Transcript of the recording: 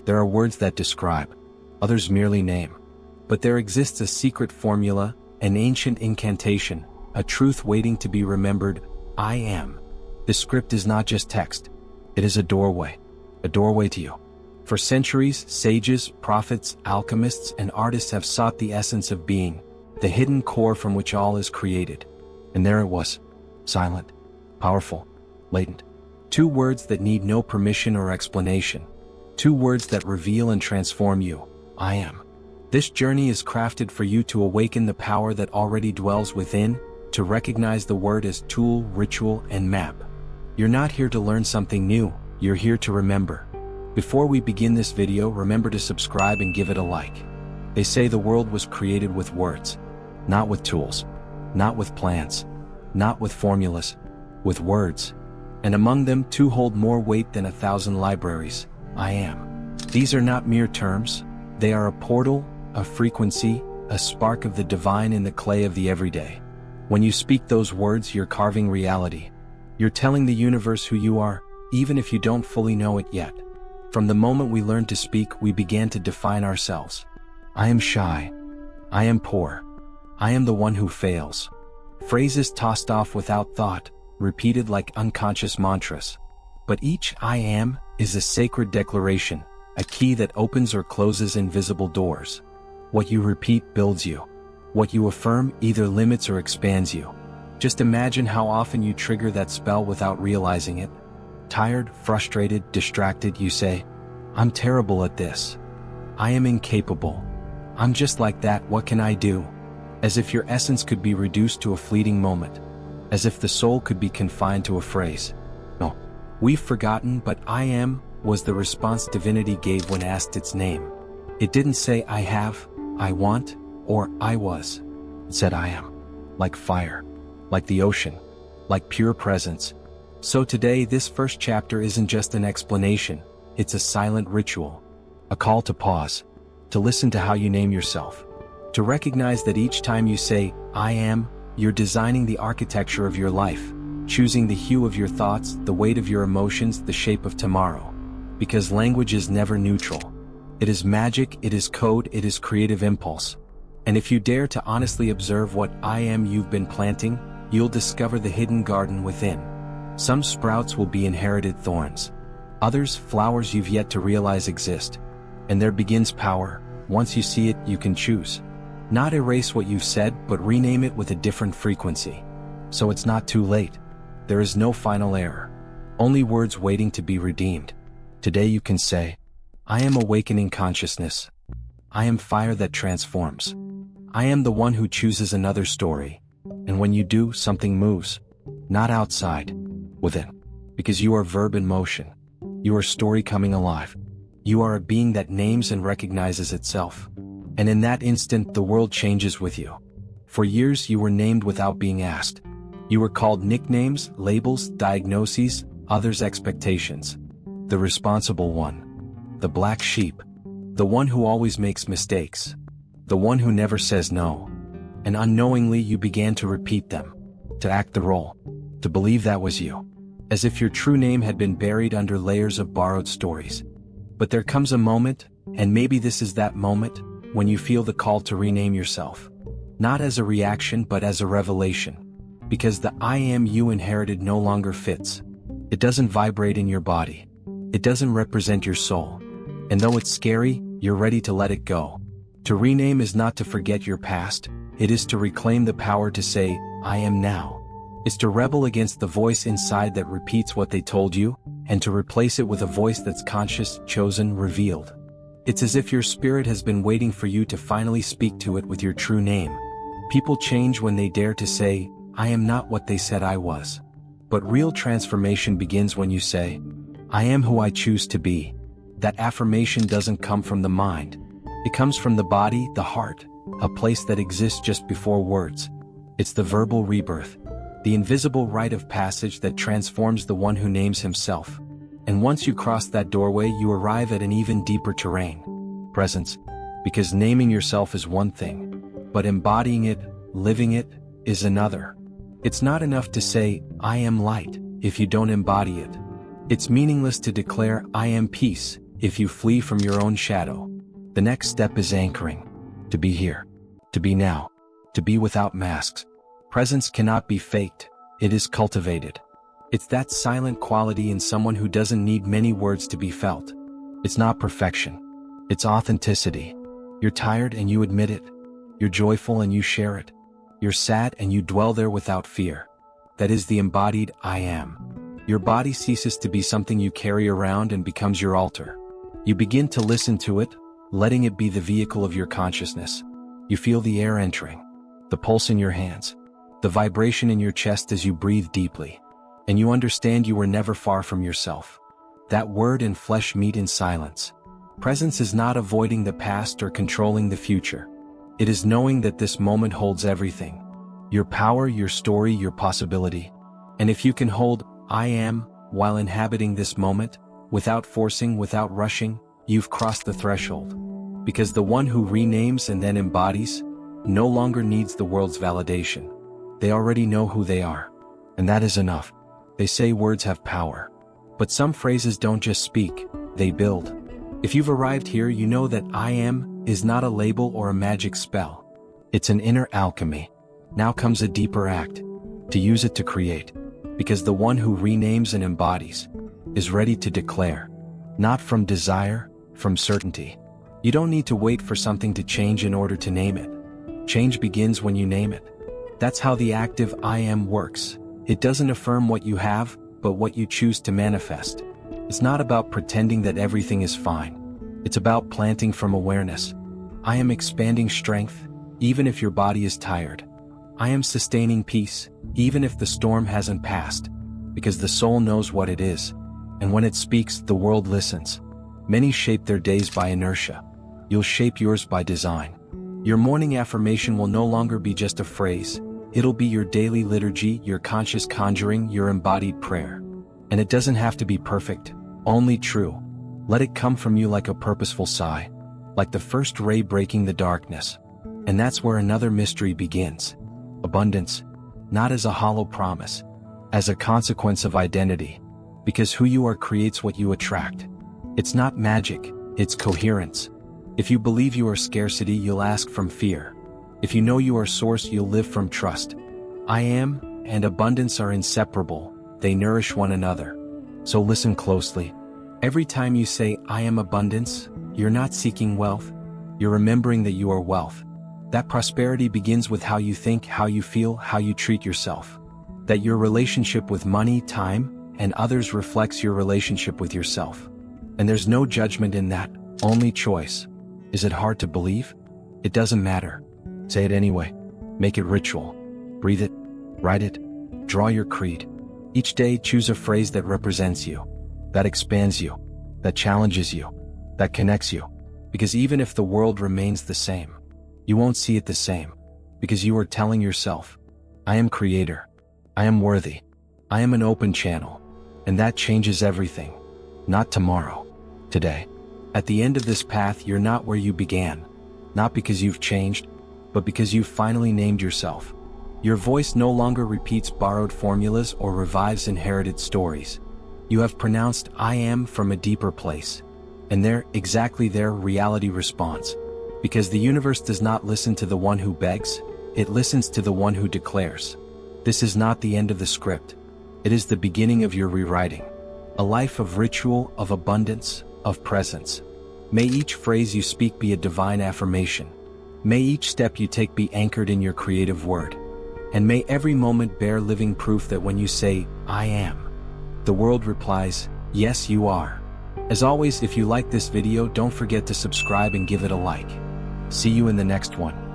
There are words that describe, others merely name. But there exists a secret formula, an ancient incantation, a truth waiting to be remembered: I am. This script is not just text. It is a doorway to you. For centuries, sages, prophets, alchemists, and artists have sought the essence of being, the hidden core from which all is created. And there it was, silent, powerful, latent. 2 words that need no permission or explanation. 2 words that reveal and transform you: I am. This journey is crafted for you to awaken the power that already dwells within, to recognize the word as tool, ritual, and map. You're not here to learn something new, you're here to remember. Before we begin this video, remember to subscribe and give it a like. They say the world was created with words, not with tools, not with plans, not with formulas, with words. And among them 2 hold more weight than 1,000 libraries: I am. These are not mere terms, they are a portal, a frequency, a spark of the divine in the clay of the everyday. When you speak those words, you're carving reality. You're telling the universe who you are, even if you don't fully know it yet. From the moment we learned to speak, we began to define ourselves. I am shy. I am poor. I am the one who fails. Phrases tossed off without thought, repeated like unconscious mantras. But each I am is a sacred declaration, a key that opens or closes invisible doors. What you repeat builds you. What you affirm either limits or expands you. Just imagine how often you trigger that spell without realizing it. Tired, frustrated, distracted, you say, I'm terrible at this. I am incapable. I'm just like that, what can I do? As if your essence could be reduced to a fleeting moment. As if the soul could be confined to a phrase. No, we've forgotten, but I am was the response divinity gave when asked its name. It didn't say I have, I want, or I was. It said I am. Like fire. Like the ocean. Like pure presence. So today, this first chapter isn't just an explanation, it's a silent ritual. A call to pause. To listen to how you name yourself. To recognize that each time you say, I am, you're designing the architecture of your life. Choosing the hue of your thoughts, the weight of your emotions, the shape of tomorrow. Because language is never neutral. It is magic, it is code, it is creative impulse. And if you dare to honestly observe what I am you've been planting, you'll discover the hidden garden within. Some sprouts will be inherited thorns. Others, flowers you've yet to realize exist. And there begins power. Once you see it, you can choose. Not erase what you've said, but rename it with a different frequency. So it's not too late. There is no final error. Only words waiting to be redeemed. Today you can say, I am awakening consciousness. I am fire that transforms. I am the one who chooses another story. And when you do, something moves. Not outside. Within. Because you are verb in motion. You are story coming alive. You are a being that names and recognizes itself. And in that instant, the world changes with you. For years, you were named without being asked. You were called nicknames, labels, diagnoses, others' expectations. The responsible one. The black sheep. The one who always makes mistakes. The one who never says no. And unknowingly, you began to repeat them. To act the role. To believe that was you. As if your true name had been buried under layers of borrowed stories. But there comes a moment, and maybe this is that moment, when you feel the call to rename yourself. Not as a reaction, but as a revelation. Because the I am you inherited no longer fits. It doesn't vibrate in your body. It doesn't represent your soul. And though it's scary, you're ready to let it go. To rename is not to forget your past, it is to reclaim the power to say, I am now. It's to rebel against the voice inside that repeats what they told you, and to replace it with a voice that's conscious, chosen, revealed. It's as if your spirit has been waiting for you to finally speak to it with your true name. People change when they dare to say, I am not what they said I was. But real transformation begins when you say, I am who I choose to be. That affirmation doesn't come from the mind. It comes from the body, the heart, a place that exists just before words. It's the verbal rebirth. The invisible rite of passage that transforms the one who names himself. And once you cross that doorway, you arrive at an even deeper terrain. Presence. Because naming yourself is one thing, but embodying it, living it, is another. It's not enough to say, I am light, if you don't embody it. It's meaningless to declare, I am peace, if you flee from your own shadow. The next step is anchoring. To be here. To be now. To be without masks. Presence cannot be faked, it is cultivated. It's that silent quality in someone who doesn't need many words to be felt. It's not perfection. It's authenticity. You're tired and you admit it. You're joyful and you share it. You're sad and you dwell there without fear. That is the embodied I am. Your body ceases to be something you carry around and becomes your altar. You begin to listen to it, letting it be the vehicle of your consciousness. You feel the air entering, the pulse in your hands, the vibration in your chest as you breathe deeply. And you understand you were never far from yourself. That word and flesh meet in silence. Presence is not avoiding the past or controlling the future. It is knowing that this moment holds everything. Your power, your story, your possibility. And if you can hold I am while inhabiting this moment, without forcing, without rushing, you've crossed the threshold. Because the one who renames and then embodies no longer needs the world's validation. They already know who they are. And that is enough. They say words have power. But some phrases don't just speak, they build. If you've arrived here, you know that I am is not a label or a magic spell. It's an inner alchemy. Now comes a deeper act. To use it to create. Because the one who renames and embodies is ready to declare. Not from desire, from certainty. You don't need to wait for something to change in order to name it. Change begins when you name it. That's how the active I am works. It doesn't affirm what you have, but what you choose to manifest. It's not about pretending that everything is fine. It's about planting from awareness. I am expanding strength, even if your body is tired. I am sustaining peace, even if the storm hasn't passed. Because the soul knows what it is. And when it speaks, the world listens. Many shape their days by inertia. You'll shape yours by design. Your morning affirmation will no longer be just a phrase. It'll be your daily liturgy, your conscious conjuring, your embodied prayer. And it doesn't have to be perfect, only true. Let it come from you like a purposeful sigh, like the first ray breaking the darkness. And that's where another mystery begins. Abundance, not as a hollow promise, as a consequence of identity. Because who you are creates what you attract. It's not magic, it's coherence. If you believe you are scarcity, you'll ask from fear. If you know you are source, you'll live from trust. I am and abundance are inseparable. They nourish one another. So listen closely. Every time you say, I am abundance, you're not seeking wealth. You're remembering that you are wealth. That prosperity begins with how you think, how you feel, how you treat yourself. That your relationship with money, time, and others reflects your relationship with yourself. And there's no judgment in that, only choice. Is it hard to believe? It doesn't matter. Say it anyway. Make it ritual. Breathe it. Write it. Draw your creed. Each day choose a phrase that represents you, that expands you, that challenges you, that connects you. Because even if the world remains the same, you won't see it the same. Because you are telling yourself, I am creator. I am worthy. I am an open channel. And that changes everything. Not tomorrow. Today. At the end of this path, you're not where you began. Not because you've changed, but because you've finally named yourself. Your voice no longer repeats borrowed formulas or revives inherited stories. You have pronounced I am from a deeper place. And there, exactly there, reality responds. Because the universe does not listen to the one who begs, it listens to the one who declares. This is not the end of the script. It is the beginning of your rewriting. A life of ritual, of abundance, of presence. May each phrase you speak be a divine affirmation. May each step you take be anchored in your creative word. And may every moment bear living proof that when you say, I am, the world replies, yes you are. As always, if you like this video, don't forget to subscribe and give it a like. See you in the next one.